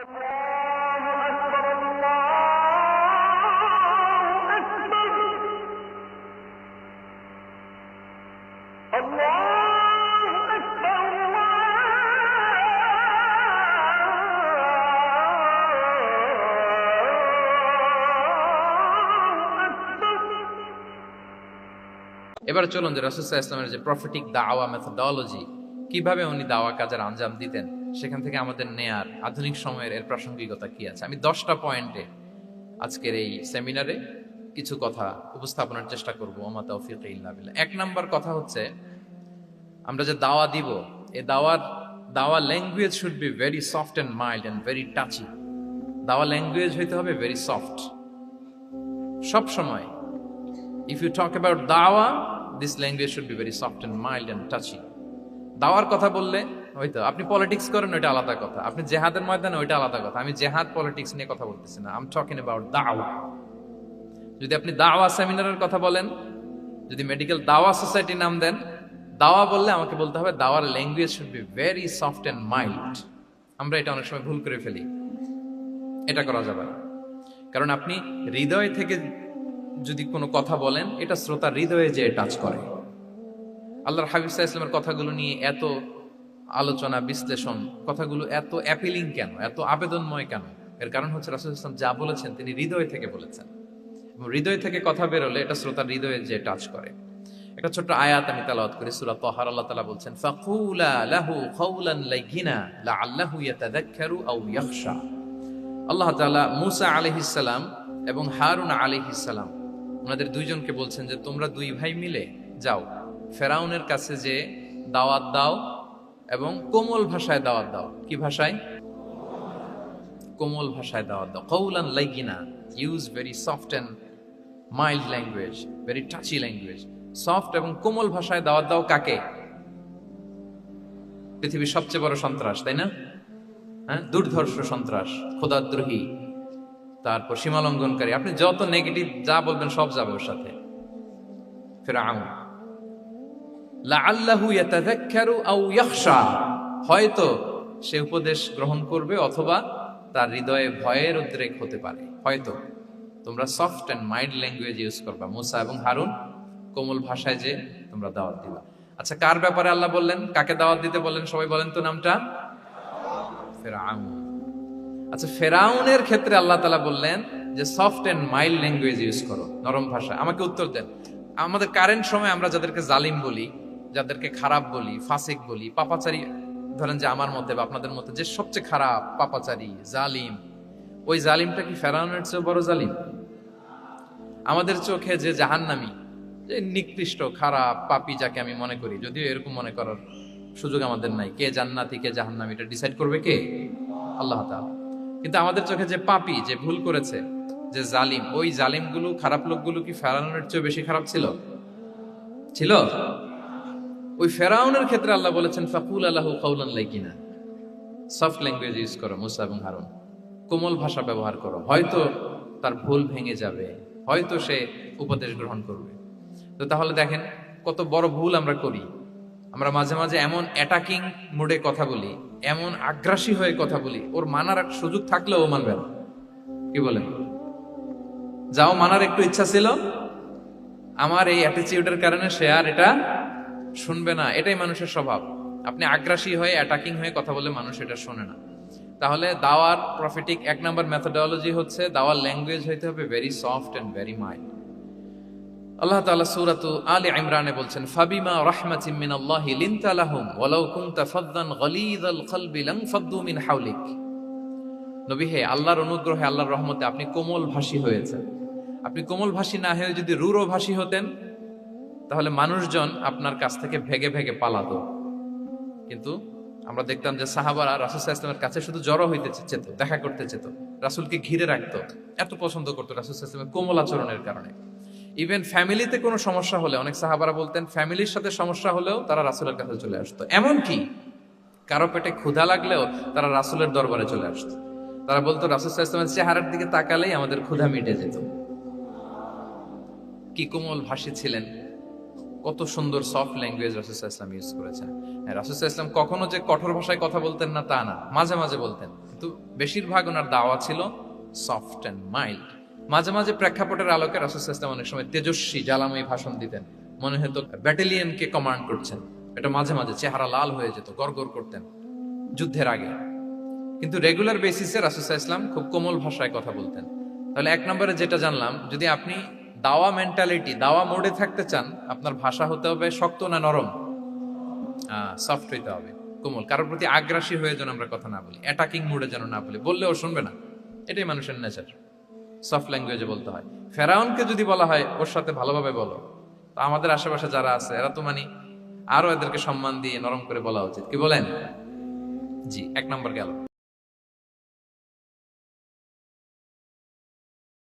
এবার চলুন যে রাসূল সাল্লাল্লাহু আলাইহি ওয়াসাল্লামের যে প্রফেটিক দাওয়া মেথোডোলজি, কিভাবে উনি দাওয়া কাজের আঞ্জাম দিতেন, সেখান থেকে আমাদের নেয়ার আধুনিক সময়ের এর প্রাসঙ্গিকতা কি আছে। আমি 10টা পয়েন্টে আজকের এই সেমিনারে কিছু কথা উপস্থাপনের চেষ্টা করব। ওমা তাওফীকি ইল্লা বিল্লাহ। 1 নাম্বার কথা হচ্ছে, আমরা যে দাওয়া দিব, এই দাওয়া language should be very soft and mild and very touchy. দাওয়া ল্যাঙ্গুয়েজ হইতে হবে ভেরি সফট। সব সময় if you talk about দাওয়া, this language should be very soft and mild and touchy. দাওয়ার কথা বললে হয়তো আপনি পলিটিক্স করেন, ওইটা আলাদা কথা। আপনি জেহাদের ময়দানে, ওইটা আলাদা কথা। আমি জেহাদ পলিটিক্স নিয়ে কথা বলতেছি না। I'm talking about দাওয়া। যদি আপনি দাওয়া সেমিনারের কথা বলেন, যদি মেডিকেল দাওয়া সোসাইটি নাম দেন, দাওয়া বললে আমাকে বলতে হবে দাওয়ার language should be very soft and mild. আমরা এটা অনেক সময় ভুল করে ফেলি। এটা করা যাবে না, কারণ আপনি হৃদয় থেকে যদি কোনো কথা বলেন, এটা শ্রোতার হৃদয়ে যে টাচ করে। আল্লাহর হাবিব সাল্লাল্লাহু আলাইহি ওয়াসাল্লামের কথাগুলো নিয়ে এত আলোচনা বিশ্লেষণ, কথাগুলো এত অ্যাপিলিং কেন, এত আবেদনময় কেন? এর কারণ হচ্ছে রাসূল সাল্লাল্লাহু আলাইহি ওয়াসাল্লাম যা বলেছেন তিনি হৃদয় থেকে বলেছেন, এবং হৃদয় থেকে কথা বেরোলে এটা শ্রোতার হৃদয়ে যে টাচ করে। একটা ছোট্ট আয়াত আমি তেলাওয়াত করি, সূরা তাহার। আল্লাহ তাআলা বলছেন, ফাকুলা লাহু কাওলান লাইয়িনা লাআল্লাহু ইয়াতাযাক্কারু আও ইয়াখশা। আল্লাহ তাআলা মূসা আলাইহিস সালাম এবং হারুন আলাইহিস সালাম, ওনাদের দুইজনকে বলছেন যে তোমরা দুই ভাই মিলে যাও, ফেরাউনের কাছে যে দাওয়াত দাও এবং কোমল ভাষায় দাওয়াত দাও। কি ভাষায়? কোমল ভাষায় দাওয়াত দাও। কাওলান লাইয়িনা, use very soft and mild language, very touchy language. Soft এবং কোমল ভাষায় দাওয়াত দাও কাকে? পৃথিবীর সবচেয়ে বড় সন্ত্রাস, তাই না? হ্যাঁ, দুর্ধর্ষ সন্ত্রাস, খোদাদ্রোহী, তারপর সীমালঙ্ঘনকারী। আপনি যত নেগেটিভ যা বলবেন সব যাবে ওর সাথে। ফিরআউন, লাআল্লাহু ইয়াতাযাক্কারু আও ইয়াখশা, হয়তো সে উপদেশ গ্রহণ করবে অথবা তার হৃদয়ে ভয়ের উদ্রেক হতে পারে। হয়তো তোমরা soft and mild language use করবা। মূসা এবং হারুন কোমল ভাষায় যে তোমরা দাওয়াত দিবা। আচ্ছা, কার ব্যাপারে আল্লাহ বললেন, কাকে দাওয়াত দিতে বললেন? সবাই বলেন তো নামটা। ফিরআউন। আচ্ছা, ফেরাউনের ক্ষেত্রে আল্লাহ তাআলা বললেন যে soft and mild language use করো, নরম ভাষা। আমাকে উত্তর দেন, আমাদের কারেন্ট সময় আমরা যাদেরকে জালিম বলি, যাদেরকে খারাপ বলি, ফাসিক বলি, পাপাচারী, ধরেন যে আমার মতে বা আপনাদের মতে যে সবচেয়ে খারাপ, পাপাচারী, জালিম, ওই জালিমটা কি ফেরাউনের চেয়ে বড় জালিম? আমাদের চোখে যে জাহান্নামী, যে নিকৃষ্ট, খারাপ, পাপী যাকে আমি মনে করি, যদিও এরকম মনে করার সুযোগ আমাদের নাই, কে জান্নাতি কে জাহান্নামী এটা ডিসাইড করবে কে? আল্লাহ তাআলা। কিন্তু আমাদের চোখে যে পাপী, যে ভুল করেছে, যে জালিম, ওই জালিমগুলো, খারাপ লোকগুলো কি ফেরাউনের চেয়ে বেশি খারাপ ছিল? ছিল? ওই ফেরাউনের ক্ষেত্রে আল্লাহ বলেছেন ফাকুলা লাহু কাওলান লাইয়িনা, সফট ল্যাঙ্গুয়েজ ইউজ করো মূসা এবং হারুন, কোমল ভাষা ব্যবহার করো। হয়তো তার ভুল ভেঙে যাবে, হয়তো সে উপদেশ গ্রহণ করবে। তো তাহলে দেখেন কত বড় ভুল আমরা করি। আমরা মাঝে মাঝে এমন অ্যাটাকিং মুডে কথা বলি, এমন আগ্রাসী হয়ে কথা বলি, ওর মানার এক সুযোগ থাকলেও ও মানবে না। কি বলেন? যাও, মানার একটু ইচ্ছা ছিল, আমার এই অ্যাটিটিউডের কারণে সে আর এটা শুনবে না। এটাই মানুষের স্বভাব। আপনি আগ্রাসী হয়ে, অ্যাটাকিং হয়ে কথা বলে মানুষ এটা শোনে না। তাহলে দাওয়ার প্রফেটিক 1 নাম্বার মেথোডোলজি হচ্ছে দাওয়ার ল্যাঙ্গুয়েজ হইতে হবে very soft and very mild. Allah তাআলা সূরাতু আলে ইমরানে বলছেন, ফাবিমা রাহমাতিন মিনাল্লাহি লিনতা লাহুম ওয়ালাউ কুনতা ফাদদান গালিযাল কলবি লানফাদ্দু মিন হাওলিক। নবী হে, আল্লাহর অনুগ্রহে, আল্লাহর রহমতে আপনি কোমল ভাষী হয়েছেন। আপনি কোমল ভাষী না হয়ে যদি রূঢ় ভাষী হতেন, তাহলে মানুষজন আপনার কাছ থেকে ভেগে ভেগে পালাতো। কিন্তু আমরা দেখতাম যে সাহাবারা রাসূল সাল্লাল্লাহু আলাইহি ওয়াসাল্লামের কাছে শুধু জড়ো হইতে চেত, দেখা করতে চেত, রাসূলকে ঘিরে রাখতো, এত পছন্দ করতো রাসূল সাল্লাল্লাহু আলাইহি ওয়াসাল্লামের কোমল আচরণের কারণে। ইভেন ফ্যামিলিতে কোনো সমস্যা হলে, অনেক সাহাবারা বলতেন ফ্যামিলির সাথে সমস্যা হলেও তারা রাসূলের কাছে চলে আসতো। এমনকি কারো পেটে ক্ষুধা লাগলেও তারা রাসূলের দরবারে চলে আসতো। তারা বলতো রাসূল সাল্লাল্লাহু আলাইহি ওয়াসাল্লামের চেহারার দিকে তাকালেই আমাদের ক্ষুধা মিটে যেত। কি কোমল ভাষী ছিলেন, কত সুন্দর সফট ল্যাঙ্গুয়েজ রাসূল সাল্লাল্লাহু আলাইহি ওয়াসাল্লাম ইউজ করেছেন। রাসূল সাল্লাল্লাহু আলাইহি ওয়াসাল্লাম কখনো যে কঠোর ভাষায় কথা বলতেন না তা না, মাঝে মাঝে বলতেন, কিন্তু বেশিরভাগ ওনার দাওয়া ছিল সফট অ্যান্ড মাইল্ড। মাঝে মাঝে প্রেক্ষাপটের আলোকে রাসূল সাল্লাল্লাহু আলাইহি ওয়াসাল্লাম অনেক সময় তেজস্বী জ্বালাময়ী ভাষণ দিতেন, মনে হতো ব্যাটালিয়নকে কমান্ড করছেন। এটা মাঝে মাঝে চেহারা লাল হয়ে যেত, গড়গড় করতেন যুদ্ধের আগে। কিন্তু রেগুলার বেসিসে রাসূল সাল্লাল্লাহু আলাইহি ওয়াসাল্লাম খুব কোমল ভাষায় কথা বলতেন। তাহলে এক নম্বরে যেটা জানলাম, যদি আপনি দাওয়া মেন্টালিটি, দাওয়া মোডে থাকতে চান, আপনার ভাষা হতে হবে শক্ত না নরম? সফট হইতে হবে, কোমল। কারোর প্রতি আগ্রাসী হয়ে যেন আমরা কথা না বলি, অ্যাটাকিং মোডে যেন না বলি, বললেও শুনবে না। এটাই মানুষের নেচার, সফট ল্যাঙ্গুয়েজে বলতে হয়। ফেরাউনকে যদি বলা হয় ওর সাথে ভালোভাবে বলো, তো আমাদের আশেপাশে যারা আছে এরা তো আরো এদেরকে সম্মান দিয়ে নরম করে বলা উচিত, কি বলেন? জি, এক নম্বর গেল।